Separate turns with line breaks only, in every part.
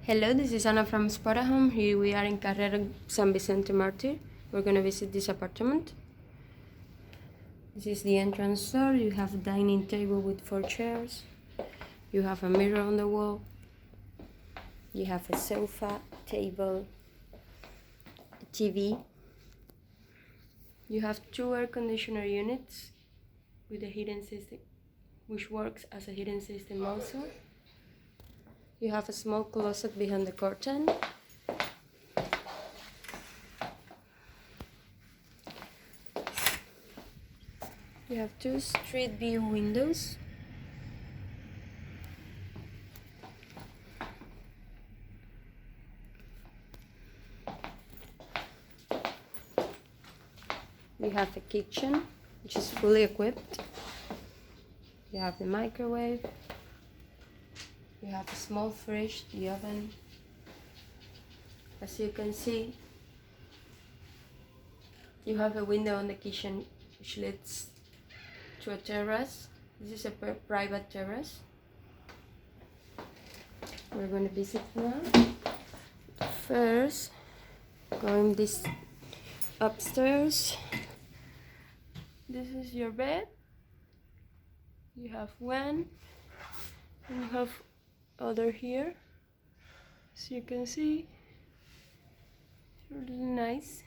Hello, this is Anna from Spotahome. Here we are in Carrera San Vicente Martir. We're going to visit this apartment. This is the entrance door. You have a dining table with 4 chairs. You have a mirror on the wall. You have a sofa, table, a TV. You have 2 air conditioner units with a heating system, which works as a heating system also. You have a small closet behind the curtain. You have 2 street view windows. You have a kitchen, which is fully equipped. You have the microwave. You have a small fridge, the oven. As you can see, you have a window in the kitchen which leads to a terrace. This is a private terrace. We're going to visit now. First, going this upstairs. This is your bed. You have one, and you have other here, as you can see. It's really nice.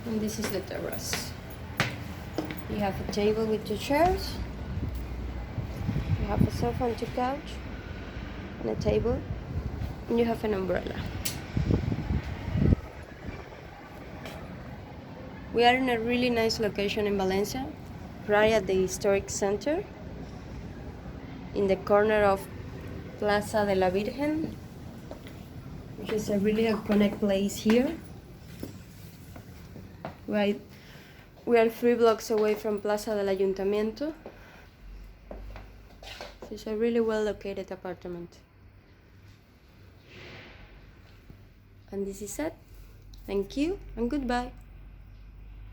And this is the terrace. You have a table with 2 chairs. You have a sofa and 2 couches and a table, and you have an umbrella. We are in a really nice location in Valencia, right at the historic center, in the corner of Plaza de la Virgen, which is a really iconic place here. Right, we are 3 blocks away from Plaza del Ayuntamiento. It's a really well located apartment. And this is it. Thank you and goodbye.